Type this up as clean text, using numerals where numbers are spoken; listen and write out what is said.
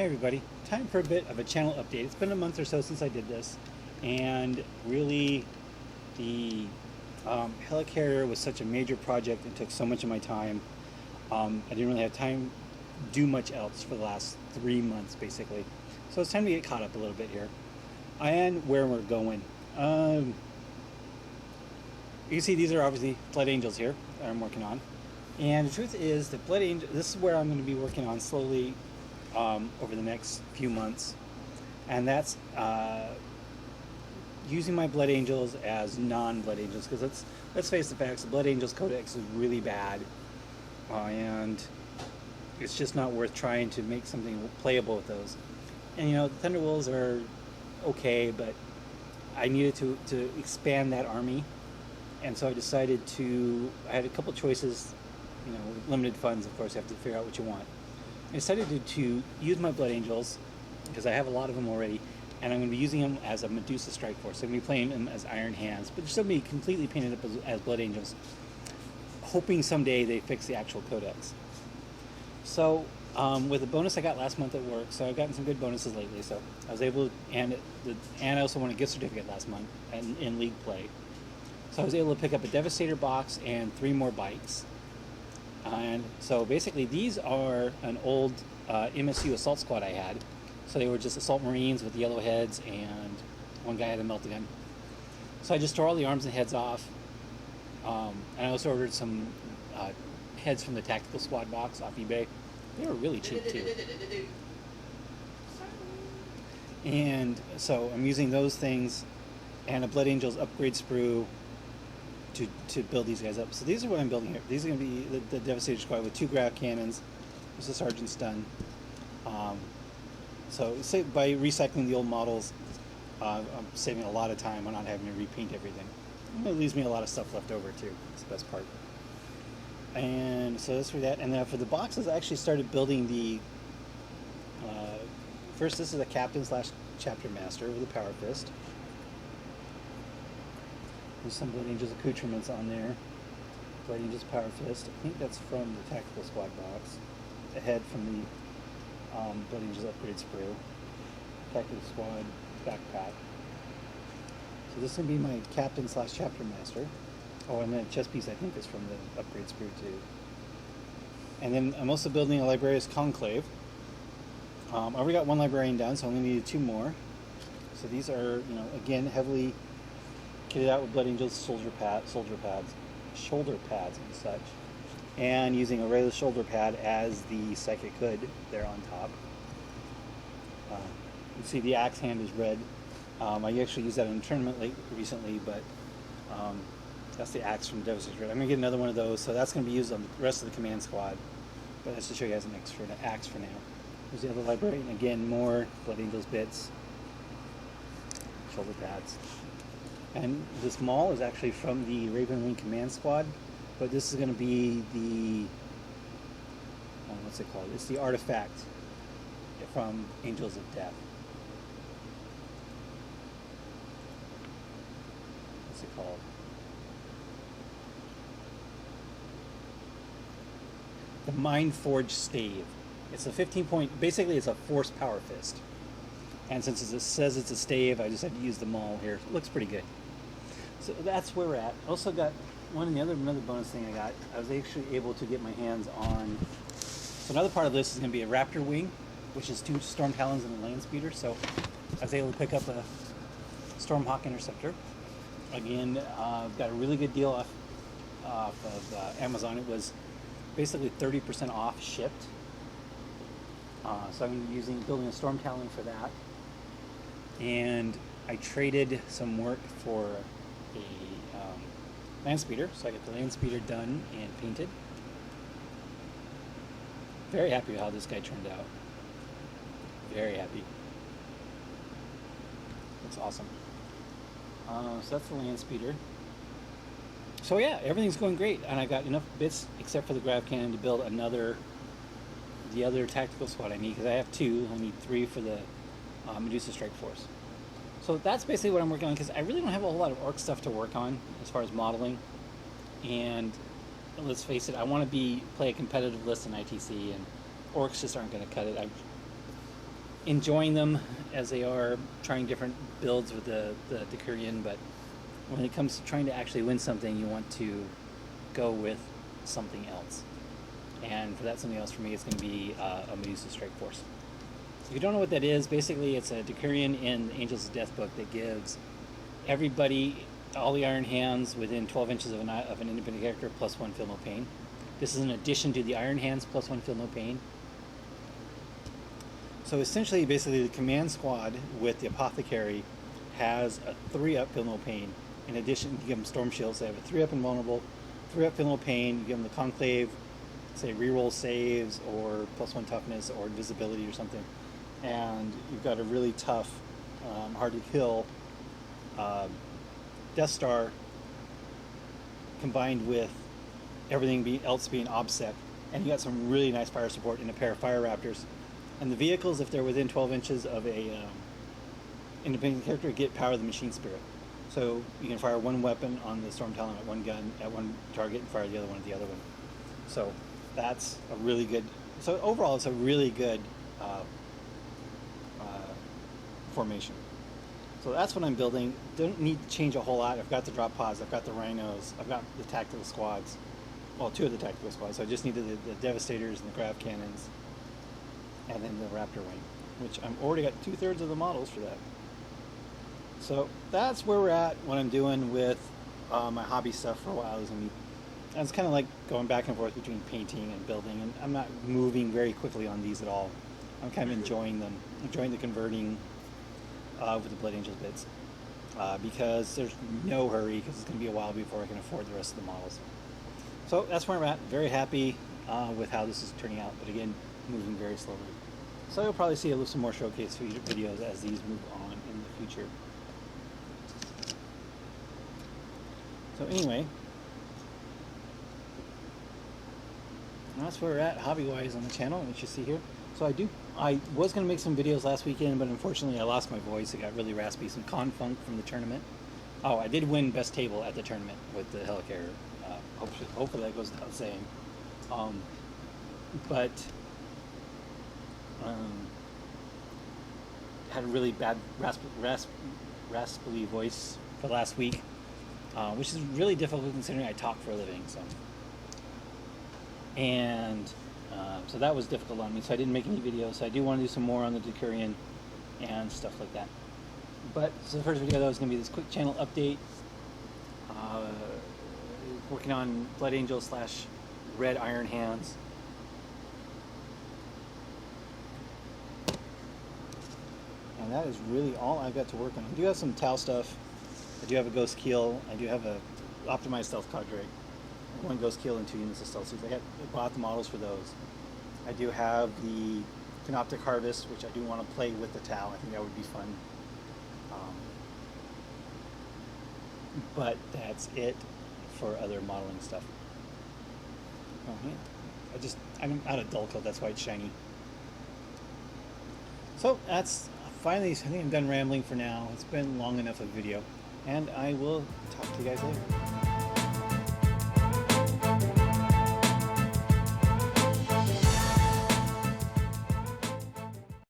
Hey everybody, time for a bit of a channel update. It's been a month or so since I did this, and really the Helicarrier was such a major project and took so much of my time. I didn't really have time to do much else for the last 3 months basically. So it's time to get caught up a little bit here. And where we're going. You can see these are obviously Blood Angels here that I'm working on. And the truth is that Blood Angel, this is where I'm going to be working on slowly over the next few months, and that's using my Blood Angels as non-Blood Angels, because let's face the facts, the Blood Angels Codex is really bad, and it's just not worth trying to make something playable with those. And you know, the Thunderwolves are okay, but I needed to expand that army, and so I decided to, I had a couple choices, you know, with limited funds, of course, you have to figure out what you want. I decided to use my Blood Angels, because I have a lot of them already, and I'm going to be using them as a Medusa Strike Force. So I'm going to be playing them as Iron Hands, but they're still going to be completely painted up as Blood Angels, hoping someday they fix the actual Codex. So, with a bonus I got last month at work, so I've gotten some good bonuses lately, so I was able to, and I also won a gift certificate last month in League play. So I was able to pick up a Devastator box and 3 more bikes. And so basically these are an old MSU assault squad I had. So they were just assault marines with yellow heads, and one guy had a melta-gun. So I just tore all the arms and heads off. And I also ordered some heads from the tactical squad box off eBay. They were really cheap too. And so I'm using those things and a Blood Angels upgrade sprue to build these guys up. So these are what I'm building here. These are going to be the Devastator squad with 2 grav cannons. There's a sergeant's stun. So say by recycling the old models, I'm saving a lot of time on not having to repaint everything. And it leaves me a lot of stuff left over too. That's the best part. And so that's for that. And then for the boxes, I actually started building the first, this is a captain / chapter master with a power fist. There's some Blood Angels accoutrements on there. Blood Angels Power Fist. I think that's from the Tactical Squad box. The head from the Blood Angels Upgrade Sprue. Tactical Squad backpack. So this is going to be my Captain / Chapter Master. Oh, and then chest piece I think is from the Upgrade Sprue too. And then I'm also building a Librarius Conclave. I already got 1 Librarian done, so I'm going to need 2 more. So these are, you know, again, heavily kitted out with Blood Angels shoulder pads, and such, and using a regular shoulder pad as the Psychic Hood there on top. You see the axe hand is red. I actually used that in a tournament recently, but that's the axe from Devastator Red. I'm going to get another one of those, so that's going to be used on the rest of the command squad, but that's to show you as an axe for now. There's the other Librarian, again, more Blood Angels bits, shoulder pads. And this maul is actually from the Raven Wing Command Squad, but this is going to be the, what's it called? It's the artifact from Angels of Death. What's it called? The Mind Forged Stave. It's a 15-point, basically it's a Force Power Fist. And since it says it's a stave, I just had to use the maul here. It looks pretty good. So that's where we're at. Also got another bonus thing I got. I was actually able to get my hands on. So another part of this is going to be a Raptor Wing, which is 2 Storm Talons and a Land Speeder. So I was able to pick up a Stormhawk Interceptor. Again, got a really good deal off of Amazon. It was basically 30% off shipped. So I'm building a Storm Talon for that. And I traded some work for a Land Speeder, so I got the Land Speeder done and painted. Very happy with how this guy turned out. Very happy. Looks awesome. So that's the Land Speeder. So yeah, everything's going great, and I got enough bits except for the grav cannon to build the other tactical squad I need, because I have 2. I need 3 for the Medusa Strike Force. So that's basically what I'm working on, because I really don't have a whole lot of orc stuff to work on as far as modeling. And let's face it, I want to play a competitive list in ITC, and orcs just aren't going to cut it. enjoying them as they are, trying different builds with the Helicarrier, but when it comes to trying to actually win something, you want to go with something else. And for that something else, for me, it's going to be a Medusa Strike Force. If you don't know what that is, basically it's a Helicarrier in the Angels of Death book that gives everybody, all the Iron Hands within 12 inches of an independent character, +1 Feel No Pain. This is an addition to the Iron Hands +1 Feel No Pain. So essentially, basically, the command squad with the Apothecary has a 3-up Feel No Pain. In addition, you give them Storm Shields. They have a 3-up Invulnerable, 3-up Feel No Pain. You give them the Conclave, say reroll saves or +1 Toughness or Invisibility or something. And you've got a really tough, hard to kill Death Star combined with everything else being OBSEC. And you got some really nice fire support in a pair of Fire Raptors. And the vehicles, if they're within 12 inches of a independent character, get Power of the Machine Spirit. So you can fire one weapon on the Storm Talon at one gun at one target and fire the other one at the other one. So that's a really good. So overall, it's a really good formation. So that's what I'm building. Don't need to change a whole lot. I've got the drop pods, I've got the rhinos, I've got the tactical squads. Well, 2 of the tactical squads. So I just needed the Devastators and the Grav Cannons, and then the Raptor Wing, which I'm already got 2/3 of the models for that. So that's where we're at. What I'm doing with my hobby stuff for a while is it's kind of like going back and forth between painting and building, and I'm not moving very quickly on these at all. I'm kind of enjoying them, enjoying the converting with the Blood Angels bits, because there's no hurry, because it's going to be a while before I can afford the rest of the models. So that's where I'm at. Very happy with how this is turning out, but again, moving very slowly. So you'll probably see some more showcase videos as these move on in the future. So anyway, that's where we're at hobby-wise on the channel, which you see here. So I was going to make some videos last weekend, but unfortunately I lost my voice. It got really raspy, some con funk from the tournament. Oh, I did win best table at the tournament with the Helicarrier. Hopefully that goes without saying. But had a really bad raspy voice for last week, which is really difficult considering I talk for a living. So that was difficult on me, so I didn't make any videos. So I do want to do some more on the Helicarrier and stuff like that. But so the first video, that was going to be this quick channel update. Working on Blood Angel / Red Iron Hands. And that is really all I've got to work on. I do have some Tau stuff. I do have a Ghost Keel. I do have a optimized Stealth Cadre. 1 Ghost Keel and 2 units of Stealth Suits. I bought the models for those. I do have the Canoptic Harvest, which I do want to play with the Tau. I think that would be fun. But that's it for other modeling stuff. Oh yeah, I'm out of dull coat, that's why it's shiny. So that's finally, I think I'm done rambling for now. It's been long enough of a video, and I will talk to you guys later.